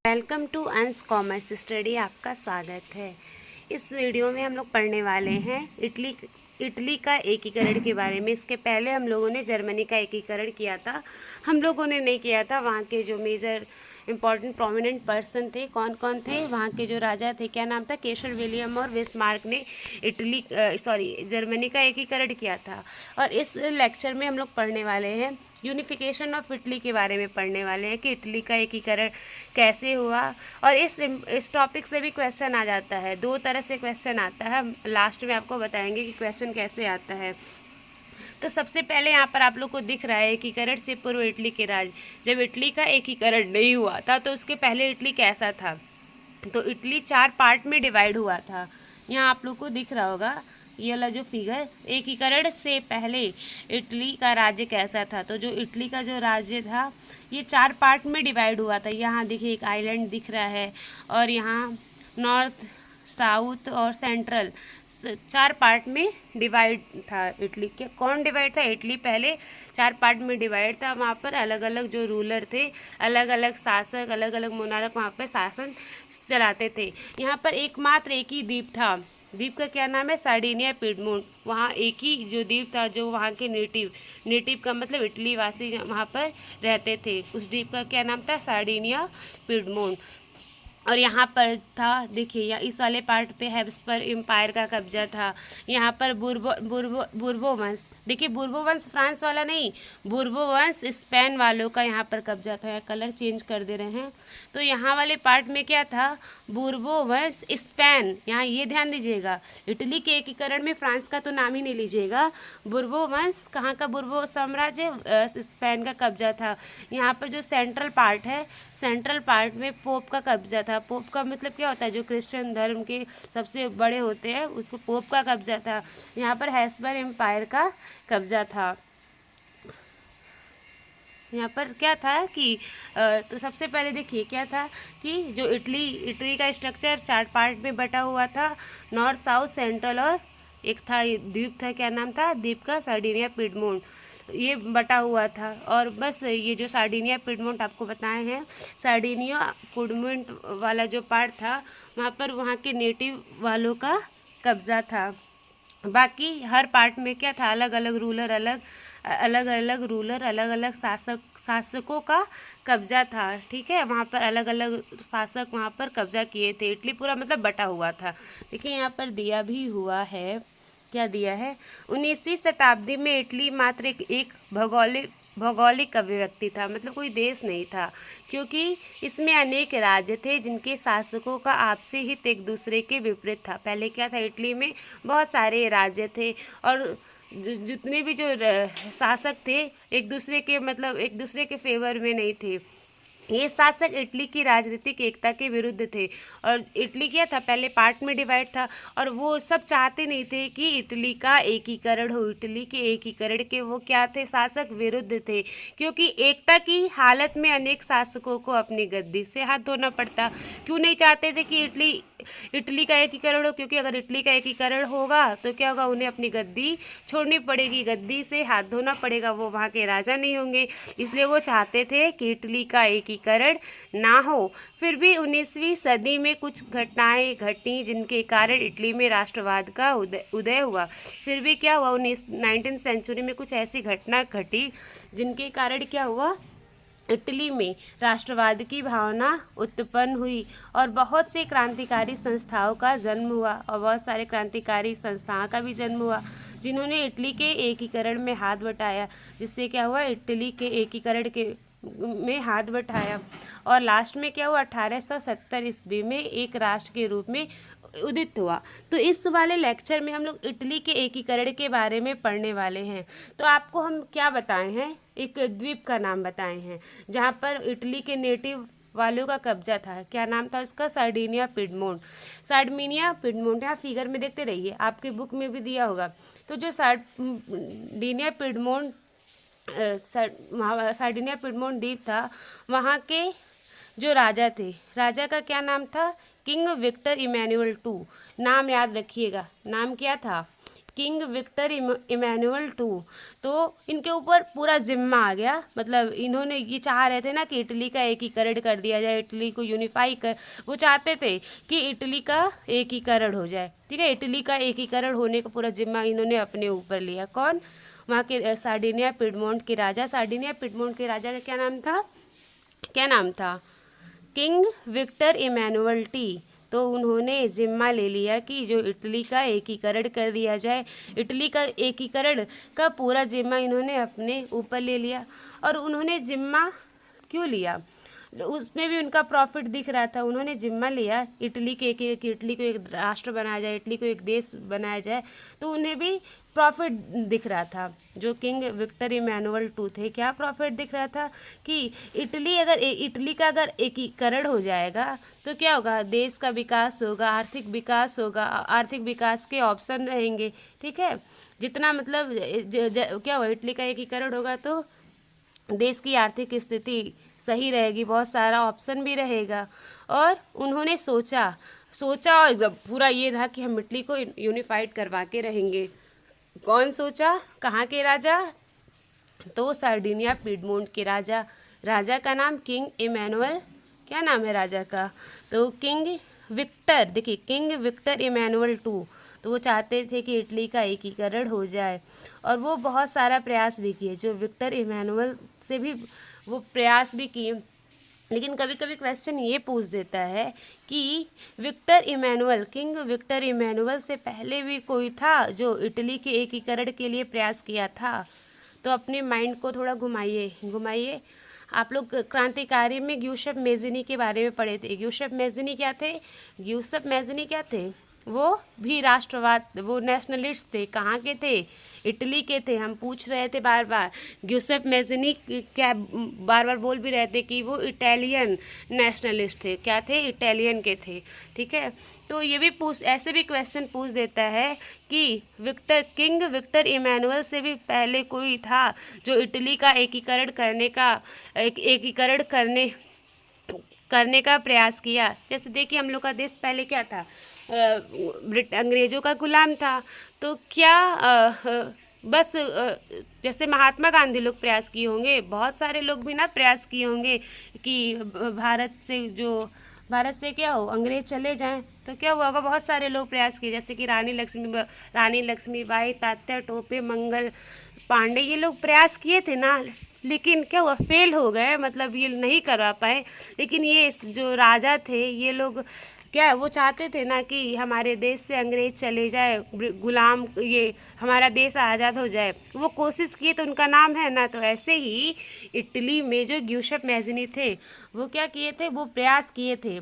Welcome to अंश commerce study. आपका स्वागत है। इस वीडियो में हम लोग पढ़ने वाले हैं इटली का एकीकरण के बारे में। इसके पहले हम लोगों ने जर्मनी का एकीकरण किया था। हम लोगों ने नहीं किया था, वहाँ के जो मेजर इंपॉर्टेंट प्रोमिनेंट पर्सन थे कौन कौन थे, वहाँ के जो राजा थे, क्या नाम था, केशर विलियम और बिस्मार्क ने जर्मनी का एकीकरण किया था। और इस लेक्चर में हम लोग पढ़ने वाले हैं यूनिफिकेशन ऑफ इटली के बारे में पढ़ने वाले हैं कि इटली का एकीकरण कैसे हुआ। और इस टॉपिक से भी क्वेश्चन आ जाता है, दो तरह से क्वेश्चन आता है। लास्ट में आपको बताएंगे कि क्वेश्चन कैसे आता है। तो सबसे पहले यहाँ पर आप लोग को दिख रहा है एकीकरण से पूर्व इटली के राज्य। जब इटली का एकीकरण नहीं हुआ था तो उसके पहले इटली कैसा था। तो इटली 4 पार्ट में डिवाइड हुआ था। यहाँ आप लोग को दिख रहा होगा ये वाला जो फिगर, एकीकरण से पहले इटली का राज्य कैसा था। तो जो इटली का जो राज्य था ये 4 पार्ट में डिवाइड हुआ था। यहाँ देखिए एक आइलैंड दिख रहा है और यहाँ नॉर्थ, साउथ और सेंट्रल 4 पार्ट में डिवाइड था इटली के। कौन डिवाइड था? इटली पहले 4 पार्ट में डिवाइड था। वहाँ पर अलग अलग जो रूलर थे, अलग अलग शासक, अलग अलग मोनार्क वहाँ पर शासन चलाते थे। यहाँ पर एकमात्र एक ही द्वीप था। द्वीप का क्या नाम है? Sardinia Piedmont. वहाँ एक ही जो द्वीप था, जो वहाँ के नेटिव का मतलब इटली वासी वहाँ पर रहते थे, उस द्वीप का क्या नाम था? Sardinia Piedmont. और यहाँ पर था, देखिए यहाँ इस वाले पार्ट पे हैब्सबर्ग एम्पायर का कब्जा था। यहाँ पर बुर्बो वंश, देखिए बुर्बो वंश फ्रांस वाला नहीं, बुर्बो वंश स्पेन वालों का यहाँ पर कब्जा था। यहाँ कलर चेंज कर दे रहे हैं। तो यहाँ वाले पार्ट में क्या था? बुर्बो वंश स्पेन। यहाँ ये ध्यान दीजिएगा, इटली के एकीकरण में फ्रांस का तो नाम ही नहीं लीजिएगा। बुर्बो वंश कहाँ का? बुर्बो साम्राज्य स्पेन का कब्जा था। यहाँ पर जो सेंट्रल पार्ट है, सेंट्रल पार्ट में पोप का कब्जा था। पोप का मतलब क्या होता है? जो क्रिश्चियन धर्म के सबसे बड़े होते हैं उसको पोप का कब्जा था। यहाँ पर हैब्सबर्ग एम्पायर का कब्जा था। यहाँ पर क्या था कि तो सबसे पहले देखिए क्या था कि जो इटली का स्ट्रक्चर 4 पार्ट में बटा हुआ था, नॉर्थ, साउथ, सेंट्रल और एक था द्वीप था, क्या नाम था द्वीप का? Sardinia Piedmont. ये बटा हुआ था। और बस ये जो सार्डिनिया पिडमोंट आपको बताए हैं, सार्डिनिया पिडमोंट वाला जो पार्ट था वहाँ पर वहाँ के नेटिव वालों का कब्जा था। बाकी हर पार्ट में क्या था? अलग अलग रूलर, अलग अलग शासकों का कब्जा था। ठीक है, वहाँ पर अलग अलग शासक वहाँ पर कब्जा किए थे। इटली पूरा मतलब बटा हुआ था। देखिए यहाँ पर दिया भी हुआ है, क्या दिया है? 19वीं शताब्दी में इटली मात्र एक भौगोलिक अभिव्यक्ति था, मतलब कोई देश नहीं था, क्योंकि इसमें अनेक राज्य थे जिनके शासकों का आपसी हित एक दूसरे के विपरीत था। पहले क्या था? इटली में बहुत सारे राज्य थे और जितने भी जो शासक थे एक दूसरे के फेवर में नहीं थे। ये शासक इटली की राजनीतिक एकता के विरुद्ध थे। और इटली क्या था? पहले पार्ट में डिवाइड था और वो सब चाहते नहीं थे कि इटली का एकीकरण हो। इटली के एकीकरण के वो क्या थे? शासक विरुद्ध थे, क्योंकि एकता की हालत में अनेक शासकों को अपनी गद्दी से हाथ धोना पड़ता। क्यों नहीं चाहते थे कि इटली का एकीकरण हो? क्योंकि अगर इटली का एकीकरण होगा तो क्या होगा? उन्हें अपनी गद्दी छोड़नी पड़ेगी, गद्दी से हाथ धोना पड़ेगा, वो वहाँ के राजा नहीं होंगे। इसलिए वो चाहते थे कि इटली का एकीकरण ना हो। फिर भी 19वीं सदी में कुछ घटनाएं घटी जिनके कारण इटली में राष्ट्रवाद का उदय हुआ। फिर भी क्या हुआ? 19वीं सेंचुरी में कुछ ऐसी घटना घटी जिनके कारण क्या हुआ? इटली में राष्ट्रवाद की भावना उत्पन्न हुई और बहुत से क्रांतिकारी संस्थाओं का जन्म हुआ और बहुत सारे क्रांतिकारी संस्थाओं का भी जन्म हुआ जिन्होंने इटली के एकीकरण में हाथ बटाया। जिससे क्या हुआ? इटली के एकीकरण में हाथ बटाया और लास्ट में क्या हुआ? 1870 ईस्वी में एक राष्ट्र के रूप में उदित हुआ। तो इस वाले लेक्चर में हम लोग इटली के एकीकरण के बारे में पढ़ने वाले हैं। तो आपको हम क्या बताए हैं? एक द्वीप का नाम बताए हैं जहाँ पर इटली के नेटिव वालों का कब्जा था। क्या नाम था उसका? Sardinia Piedmont. सार्डिनिया पिडमोंट यहाँ फिगर में देखते रहिए, आपकी बुक में भी दिया होगा। तो जो सार्डिनिया पिडमोंट द्वीप था, वहाँ के जो राजा थे, राजा का क्या नाम था? King Victor Emmanuel II। नाम याद रखिएगा, नाम क्या था? किंग विक्टर इमैनुअल टू, तो इनके ऊपर पूरा जिम्मा आ गया। मतलब इन्होंने ये चाह रहे थे ना कि इटली का एकीकरण कर दिया जाए, इटली को यूनिफाई कर, वो चाहते थे कि इटली का एकीकरण हो जाए। ठीक है, इटली का एकीकरण होने का पूरा जिम्मा इन्होंने अपने ऊपर लिया। कौन? वहाँ के सार्डिनिया पिडमोंट के राजा। सार्डिनिया पिडमोंट के राजा का क्या नाम था? क्या नाम था? किंग विक्टर इमैनुअल टी। तो उन्होंने जिम्मा ले लिया कि जो इटली का एकीकरण कर दिया जाए, इटली का एकीकरण का पूरा जिम्मा इन्होंने अपने ऊपर ले लिया। और उन्होंने जिम्मा क्यों लिया? उसमें भी उनका प्रॉफिट दिख रहा था। उन्होंने जिम्मा लिया इटली के कि इटली को एक राष्ट्र बनाया जाए, इटली को एक देश बनाया जाए, तो उन्हें भी प्रॉफिट दिख रहा था। जो किंग विक्टर इमैनुअल टू थे, क्या प्रॉफिट दिख रहा था कि इटली का अगर एकीकरण हो जाएगा तो क्या होगा? देश का विकास होगा, आर्थिक विकास होगा, आर्थिक विकास के ऑप्शन रहेंगे। ठीक है, जितना मतलब क्या होगा, इटली का एकीकरण होगा तो देश की आर्थिक स्थिति सही रहेगी, बहुत सारा ऑप्शन भी रहेगा। और उन्होंने सोचा और एकदम पूरा ये रहा कि हम इटली को यूनिफाइड करवा के रहेंगे। कौन सोचा? कहाँ के राजा? तो सार्डिनिया पिडमोंट के राजा। राजा का नाम किंग इमैनुअल, क्या नाम है राजा का? तो किंग विक्टर, देखिए किंग विक्टर इमैनुअल टू। तो वो चाहते थे कि इटली का एकीकरण हो जाए, और वो बहुत सारा प्रयास भी किए। जो विक्टर इमैनुअल से भी वो प्रयास भी किए। लेकिन कभी कभी क्वेश्चन ये पूछ देता है कि Victor Emmanuel, King Victor Emmanuel से पहले भी कोई था जो इटली के एकीकरण के लिए प्रयास किया था? तो अपने माइंड को थोड़ा घुमाइए। आप लोग क्रांतिकारी में ग्यूसेप मेज़िनी के बारे में पढ़े थे। ग्यूसेप मेज़िनी क्या थे? ग्यूसेप मेज़िनी क्या थे? वो भी राष्ट्रवाद, वो नेशनलिस्ट थे। कहाँ के थे? इटली के थे। हम पूछ रहे थे बार बार, ग्यूसेप मेज़िनी क्या बार बार बोल भी रहे थे कि वो इटालियन नेशनलिस्ट थे। क्या थे? इटालियन के थे। ठीक है, तो ये भी ऐसे भी क्वेश्चन पूछ देता है कि किंग विक्टर इमैनुअल से भी पहले कोई था जो इटली का एकीकरण करने का प्रयास किया। जैसे देखिए, हम लोग का देश पहले क्या था? अंग्रेज़ों का गुलाम था। तो क्या बस जैसे महात्मा गांधी लोग प्रयास किए होंगे, बहुत सारे लोग भी ना प्रयास किए होंगे कि भारत से क्या हो, अंग्रेज चले जाएं। तो क्या हुआ होगा? बहुत सारे लोग प्रयास किए, जैसे कि रानी लक्ष्मीबाई, तात्या टोपे, मंगल पांडे, ये लोग प्रयास किए थे ना। लेकिन क्या हुआ? फेल हो गए, मतलब ये नहीं करवा पाए। लेकिन ये जो राजा थे, ये लोग क्या वो चाहते थे ना कि हमारे देश से अंग्रेज चले जाए, गुलाम, ये हमारा देश आज़ाद हो जाए। वो कोशिश किए, तो उनका नाम है ना। तो ऐसे ही इटली में जो ग्यूसेप मेज़िनी थे, वो क्या किए थे? वो प्रयास किए थे।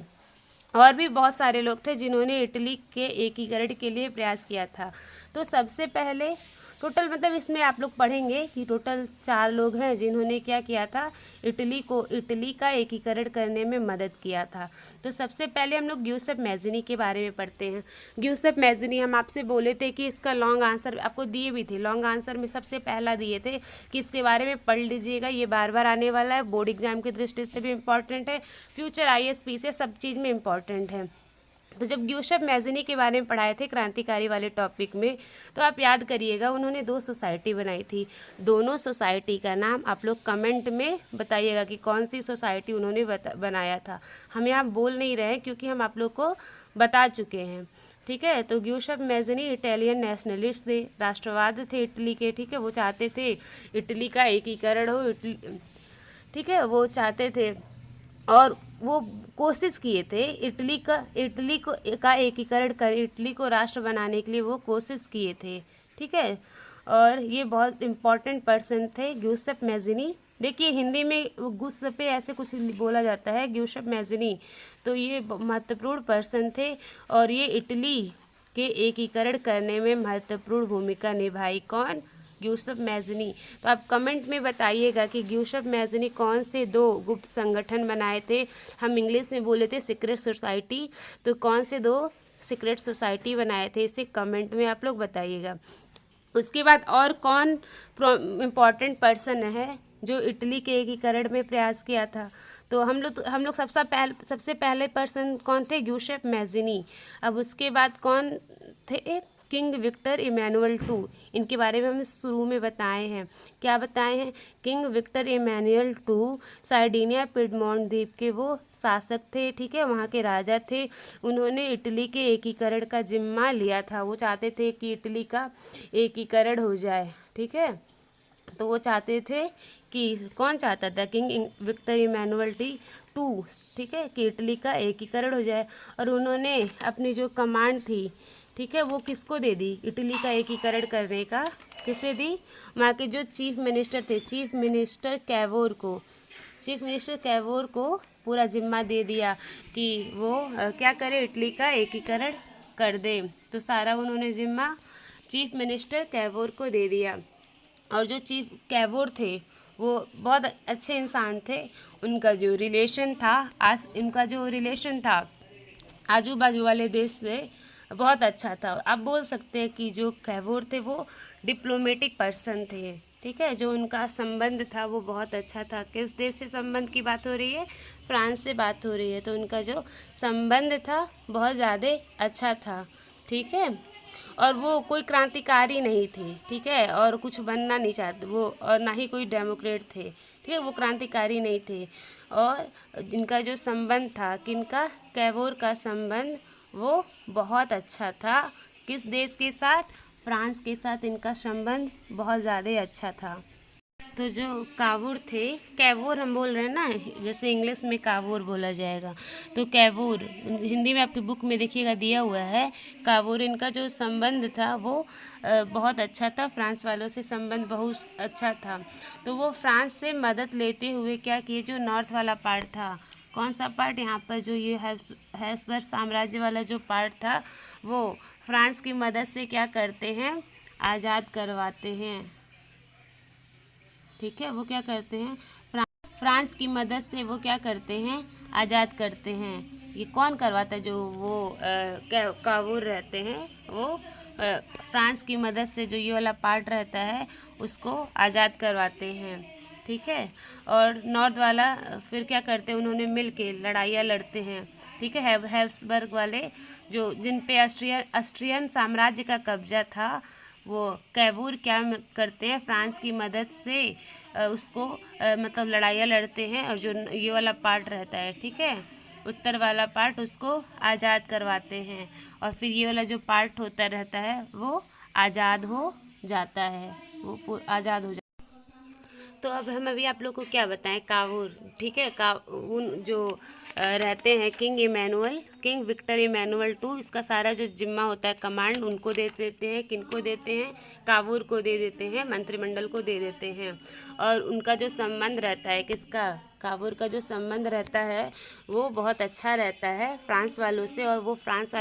और भी बहुत सारे लोग थे जिन्होंने इटली के एकीकरण के लिए प्रयास किया था। तो सबसे पहले टोटल, मतलब इसमें आप लोग पढ़ेंगे कि टोटल 4 लोग हैं जिन्होंने क्या किया था? इटली का एकीकरण करने में मदद किया था। तो सबसे पहले हम लोग ग्यूसेप मेज़िनी के बारे में पढ़ते हैं। ग्यूसेप मेज़िनी, हम आपसे बोले थे कि इसका लॉन्ग आंसर आपको दिए भी थे। लॉन्ग आंसर में सबसे पहला दिए थे कि इसके बारे में पढ़ लीजिएगा, ये बार बार आने वाला है, बोर्ड एग्जाम की दृष्टि से भी इम्पॉर्टेंट है, फ्यूचर ISP से सब चीज़ में इम्पॉर्टेंट है। तो जब ग्यूसेप मेज़िनी के बारे में पढ़ाए थे क्रांतिकारी वाले टॉपिक में, तो आप याद करिएगा, उन्होंने 2 सोसाइटी बनाई थी। दोनों सोसाइटी का नाम आप लोग कमेंट में बताइएगा कि कौन सी सोसाइटी उन्होंने बनाया था। हम यहाँ बोल नहीं रहे हैं क्योंकि हम आप लोग को बता चुके हैं। ठीक है, तो ग्यूसेप मेज़िनी इटालियन नेशनलिस्ट थे, राष्ट्रवाद थे इटली के। ठीक है, वो चाहते थे इटली का एकीकरण हो, ठीक है, वो चाहते थे और वो कोशिश किए थे इटली का एकीकरण कर, इटली को राष्ट्र बनाने के लिए वो कोशिश किए थे। ठीक है, और ये बहुत इम्पॉर्टेंट पर्सन थे ग्यूसेप मेज़िनी। देखिए, हिंदी में गुस्से ऐसे कुछ बोला जाता है, ग्यूसेप मेज़िनी। तो ये महत्वपूर्ण पर्सन थे और ये इटली के एकीकरण करने में महत्वपूर्ण भूमिका निभाई। कौन? ग्यूसेप मेज़िनी। तो आप कमेंट में बताइएगा कि ग्यूसेप मेज़िनी कौन से 2 गुप्त संगठन बनाए थे। हम इंग्लिश में बोले थे सीक्रेट सोसाइटी, तो कौन से 2 सीक्रेट सोसाइटी बनाए थे, इसे कमेंट में आप लोग बताइएगा। उसके बाद और कौन इम्पॉर्टेंट पर्सन है जो इटली के एकीकरण में प्रयास किया था? तो हम लोग सबसे पहले पर्सन कौन थे? ग्यूसेप मेज़िनी। अब उसके बाद कौन थे? किंग विक्टर इमैनुअल टू, इनके बारे में हम शुरू में बताए हैं। क्या बताए हैं? King Victor Emmanuel two Sardinia Piedmont द्वीप के वो शासक थे, ठीक है, वहाँ के राजा थे। उन्होंने इटली के एकीकरण का जिम्मा लिया था। वो चाहते थे कि इटली का एकीकरण हो जाए, ठीक है। तो वो चाहते थे कि, कौन चाहता था? किंग विक्टर इमैनुअल टू, ठीक है, कि इटली का एकीकरण हो जाए। और उन्होंने अपनी जो कमांड थी, ठीक है, वो किसको दे दी? इटली का एकीकरण करने का किसे दी? वहाँ के जो चीफ मिनिस्टर थे, चीफ मिनिस्टर कैवोर को पूरा जिम्मा दे दिया कि वो क्या करे, इटली का एकीकरण कर दे। तो सारा उन्होंने जिम्मा चीफ मिनिस्टर कैवोर को दे दिया। और जो चीफ कैवोर थे वो बहुत अच्छे इंसान थे। उनका जो रिलेशन था आजू बाजू वाले देश से बहुत अच्छा था। आप बोल सकते हैं कि जो कैवोर थे वो डिप्लोमेटिक पर्सन थे, ठीक है। जो उनका संबंध था वो बहुत अच्छा था। किस देश से संबंध की बात हो रही है? फ्रांस से बात हो रही है। तो उनका जो संबंध था बहुत ज़्यादा अच्छा था, ठीक है। और वो कोई क्रांतिकारी नहीं थे, ठीक है, और कुछ बनना नहीं चाहते वो, और ना ही कोई डेमोक्रेट थे, ठीक है, वो क्रांतिकारी नहीं थे। और इनका जो संबंध था, किनका? कैवोर का संबंध वो बहुत अच्छा था। किस देश के साथ? फ्रांस के साथ इनका संबंध बहुत ज़्यादा अच्छा था। तो जो कैवोर हम बोल रहे हैं ना, जैसे इंग्लिश में कावोर बोला जाएगा, तो कैवोर हिंदी में आपकी बुक में देखिएगा दिया हुआ है। कावोर, इनका जो संबंध था वो बहुत अच्छा था। फ्रांस वालों से संबंध बहुत अच्छा था। तो वो फ्रांस से मदद लेते हुए क्या किए, जो नॉर्थ वाला पार्ट था, कौन सा पार्ट? यहाँ पर जो ये हैब्सबर्ग साम्राज्य वाला जो पार्ट था, वो फ्रांस की मदद से क्या करते हैं? आज़ाद करवाते हैं, ठीक है। वो क्या करते हैं? फ्रांस की मदद से वो क्या करते हैं? आज़ाद करते हैं। ये कौन करवाता है? जो वो काबूल रहते हैं, वो फ्रांस की मदद से जो ये वाला पार्ट रहता है उसको आज़ाद करवाते हैं, ठीक है। और नॉर्थ वाला फिर क्या करते हैं? उन्होंने मिल के लड़ाइयाँ लड़ते हैं, ठीक है। हैब्सबर्ग वाले जो जिन पे ऑस्ट्रियन साम्राज्य का कब्जा था, वो कैवूर क्या करते हैं? फ्रांस की मदद से उसको मतलब लड़ाइयाँ लड़ते हैं। और जो ये वाला पार्ट रहता है, ठीक है, उत्तर वाला पार्ट, उसको आज़ाद करवाते हैं। और फिर ये वाला जो पार्ट होता रहता है वो आज़ाद हो जाता है, वो आज़ाद हो जाता है। तो अब हम अभी आप लोग को क्या बताएं? कावूर, ठीक है, उन जो रहते हैं किंग विक्टर इमैनुअल टू, इसका सारा जो जिम्मा होता है, कमांड, उनको दे देते हैं। किनको देते हैं? कावूर को दे देते हैं, मंत्रिमंडल को दे देते हैं। और उनका जो संबंध रहता है, किसका? कावूर का जो संबंध रहता है वो बहुत अच्छा रहता है फ्रांस वालों से। और वो फ्रांस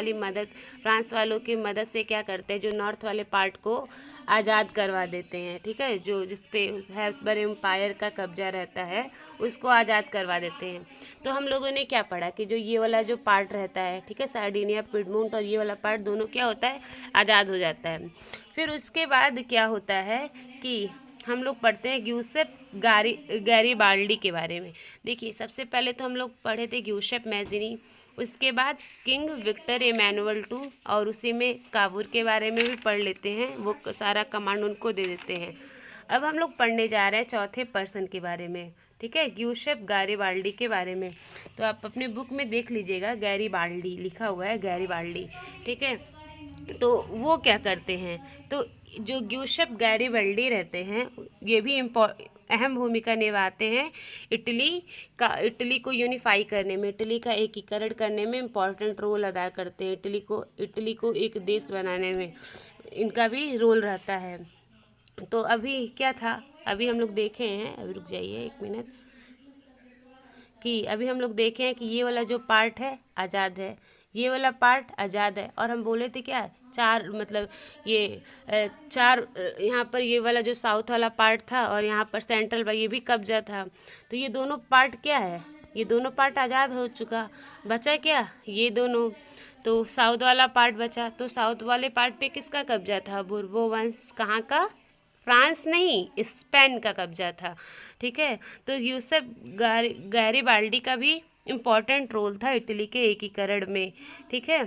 वालों की मदद से क्या करते हैं? जो नॉर्थ वाले पार्ट को आज़ाद करवा देते हैं, ठीक है, जो जिसपे हैब्सबर्ग एम्पायर का कब्जा रहता है उसको आज़ाद करवा देते हैं। तो हम लोगों ने क्या पढ़ा कि जो ये वाला जो पार्ट रहता है, ठीक है, सार्डिनिया पिडमोंट, और ये वाला पार्ट दोनों क्या होता है? आज़ाद हो जाता है। फिर उसके बाद क्या होता है कि हम लोग पढ़ते हैं ग्यूसेप गैरीबाल्डी के बारे में। देखिए, सबसे पहले तो हम लोग पढ़े थे ग्यूसेप मैज़िनी, उसके बाद किंग विक्टर इमैनुअल टू, और उसी में काबूर के बारे में भी पढ़ लेते हैं। वो सारा कमांड उनको दे देते हैं। अब हम लोग पढ़ने जा रहे हैं चौथे पर्सन के बारे में, ठीक है, ग्यूसेप गैरीबाल्डी के बारे में। तो आप अपने बुक में देख लीजिएगा, गैरीबाल्डी लिखा हुआ है, गैरीबाल्डी, ठीक है। तो वो क्या करते हैं? तो जो ग्यूसेप गैरीबाल्डी रहते हैं, ये भी अहम भूमिका निभाते हैं इटली को यूनिफाई करने में, इटली का एकीकरण करने में इम्पॉर्टेंट रोल अदा करते हैं। इटली को एक देश बनाने में इनका भी रोल रहता है। तो अभी क्या था? अभी हम लोग देखे हैं, अभी रुक जाइए एक मिनट, कि अभी हम लोग देखे हैं कि ये वाला जो पार्ट है आज़ाद है, ये वाला पार्ट आज़ाद है। और हम बोले थे क्या? चार, मतलब ये चार, यहाँ पर ये वाला जो साउथ वाला पार्ट था और यहाँ पर सेंट्रल ये भी कब्जा था। तो ये दोनों पार्ट क्या है? ये दोनों पार्ट आज़ाद हो चुका, बचा क्या? ये दोनों। तो साउथ वाला पार्ट बचा। तो साउथ वाले पार्ट पे किसका कब्जा था? बोर्बो वंश। कहाँ का? फ्रांस नहीं, स्पेन का कब्जा था, ठीक है। तो यूसेफ गैरीबाल्डी का भी इम्पॉर्टेंट रोल था इटली के एकीकरण में, ठीक है।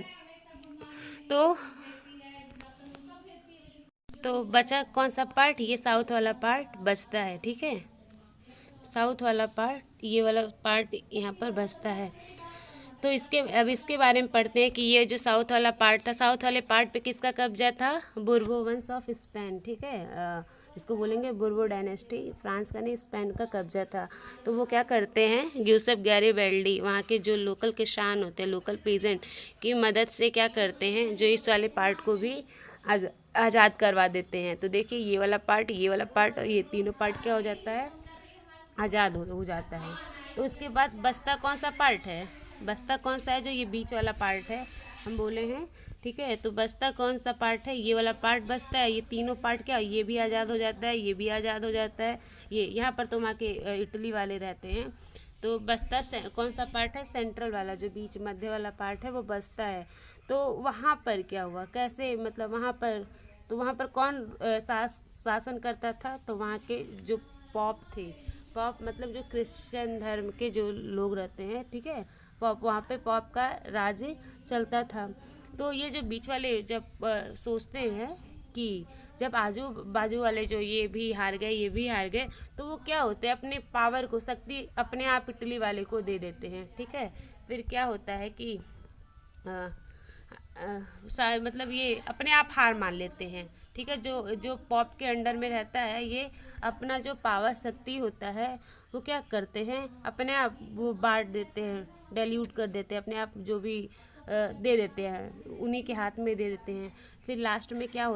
तो तो बचा कौन सा पार्ट, ये साउथ वाला पार्ट बचता है, ठीक है। साउथ वाला पार्ट, ये वाला पार्ट यहाँ पर बचता है। तो अब इसके बारे में पढ़ते हैं कि ये जो साउथ वाला पार्ट था, साउथ वाले पार्ट पे किसका कब्जा था, बुर्बो वंश ऑफ स्पेन, ठीक है। इसको बोलेंगे बुर्बो डायनेस्टी, फ्रांस का नहीं स्पेन का कब्जा था। तो वो क्या करते हैं, ग्यूसेप गैरिबल्डी वहाँ के जो लोकल किसान होते हैं, लोकल पीजेंट की मदद से क्या करते हैं, जो इस वाले पार्ट को भी आज़ाद करवा देते हैं। तो देखिए ये वाला पार्ट, ये वाला पार्ट और ये तीनों पार्ट क्या हो जाता है, आज़ाद हो जाता है। तो उसके बाद बचता कौन सा पार्ट है, बचता कौन सा है, जो ये बीच वाला पार्ट है हम बोले हैं, ठीक है। तो बचता कौन सा पार्ट है, ये वाला पार्ट बचता है। ये तीनों पार्ट क्या, ये भी आज़ाद हो जाता है, ये भी आज़ाद हो जाता है। ये यहाँ पर तो वहाँ के इटली वाले रहते हैं। तो बचता कौन सा पार्ट है, सेंट्रल वाला, जो बीच मध्य वाला पार्ट है वो बचता है। तो वहाँ पर क्या हुआ, कैसे, मतलब वहाँ पर कौन शासन करता था, तो वहाँ के जो पॉप थे, पॉप मतलब जो क्रिश्चियन धर्म के जो लोग रहते हैं, ठीक है, पॉप, वहाँ पे पॉप का राज चलता था। तो ये जो बीच वाले जब सोचते हैं कि जब आजू बाजू वाले जो ये भी हार गए, ये भी हार गए, तो वो क्या होते हैं, अपने पावर को, शक्ति अपने आप इटली वाले को दे देते हैं, ठीक है। फिर क्या होता है कि मतलब ये अपने आप हार मान लेते हैं, ठीक है। जो पॉप के अंडर में रहता है, ये अपना जो पावर शक्ति होता है वो क्या करते हैं, अपने आप वो बांट देते हैं, डाइल्यूट कर देते हैं, अपने आप जो भी दे देते हैं, उन्हीं के हाथ में दे देते हैं। फिर लास्ट में क्या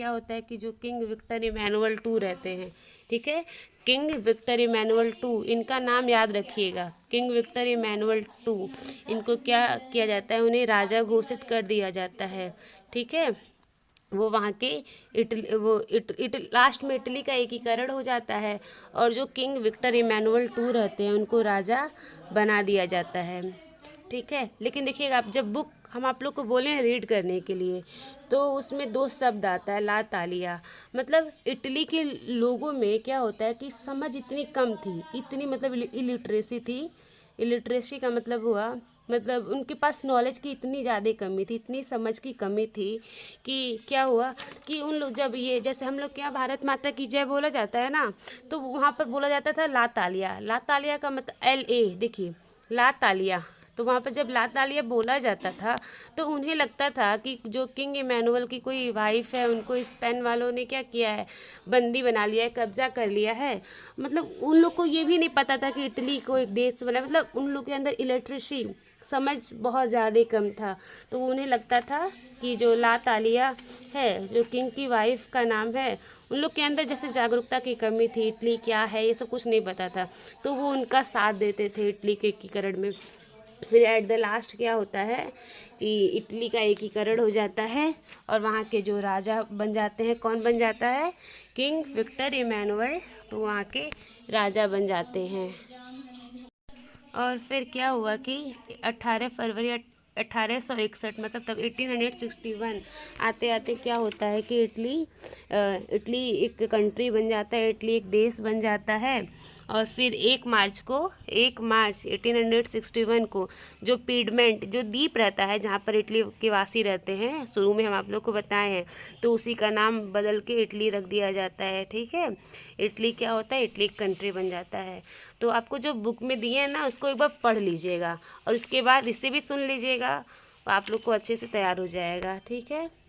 होता है कि जो किंग विक्टर इमैनुअल II रहते हैं, ठीक है, किंग विक्टर इमैनुअल II, इनका नाम याद रखिएगा, किंग विक्टर इमैनुअल II, इनको क्या किया जाता है, उन्हें राजा घोषित कर दिया जाता है, ठीक है। वो वहाँ के लास्ट में इटली का एकीकरण हो जाता है, और जो किंग विक्टर इमैनुअल II रहते हैं उनको राजा बना दिया जाता है, ठीक है। लेकिन देखिएगा, आप जब बुक हम आप लोग को बोले हैं रीड करने के लिए, तो उसमें 2 शब्द आता है, ला तालिया, मतलब इटली के लोगों में क्या होता है कि समझ इतनी कम थी, इतनी मतलब इलिटरेसी थी। इलिटरेसी का मतलब हुआ, मतलब उनके पास नॉलेज की इतनी ज़्यादा कमी थी, इतनी समझ की कमी थी कि क्या हुआ कि उन लोग, जब ये जैसे हम लोग के यहाँ भारत माता की जय बोला जाता है ना, तो वहाँ पर बोला जाता था ला तालिया। ला तालिया का मतलब LA, देखिए ला तालिया। तो वहाँ पर जब ला तालिया बोला जाता था, तो उन्हें लगता था कि जो किंग इमैनुअल की कोई वाइफ है, उनको स्पेन वालों ने क्या किया है, बंदी बना लिया है, कब्जा कर लिया है। मतलब उन लोग को ये भी नहीं पता था कि इटली को एक देश बना, मतलब उन लोग के अंदर इलिटरेसी, समझ बहुत ज़्यादा कम था। तो उन्हें लगता था कि जो ला तालिया है, जो किंग की वाइफ का नाम है, उन लोग के अंदर जैसे जागरूकता की कमी थी, इटली क्या है ये सब कुछ नहीं पता था, तो वो उनका साथ देते थे इटली के एकीकरण में। फिर एट द लास्ट क्या होता है कि इटली का एकीकरण हो जाता है, और वहाँ के जो राजा बन जाते हैं, कौन बन जाता है, किंग विक्टर इमैनुअल II वहाँ के राजा बन जाते हैं। और फिर क्या हुआ कि 18 फरवरी 1861, मतलब तब 1861 आते आते क्या होता है कि इटली एक कंट्री बन जाता है, इटली एक देश बन जाता है। और फिर 1 मार्च 1861 को जो पीडमेंट, जो द्वीप रहता है जहाँ पर इटली के वासी रहते हैं, शुरू में हम आप लोग को बताए हैं, तो उसी का नाम बदल के इटली रख दिया जाता है, ठीक है। इटली क्या होता है, इटली एक कंट्री बन जाता है। तो आपको जो बुक में दिए हैं ना, उसको एक बार पढ़ लीजिएगा, और उसके बाद इसे भी सुन लीजिएगा, आप लोग को अच्छे से तैयार हो जाएगा, ठीक है।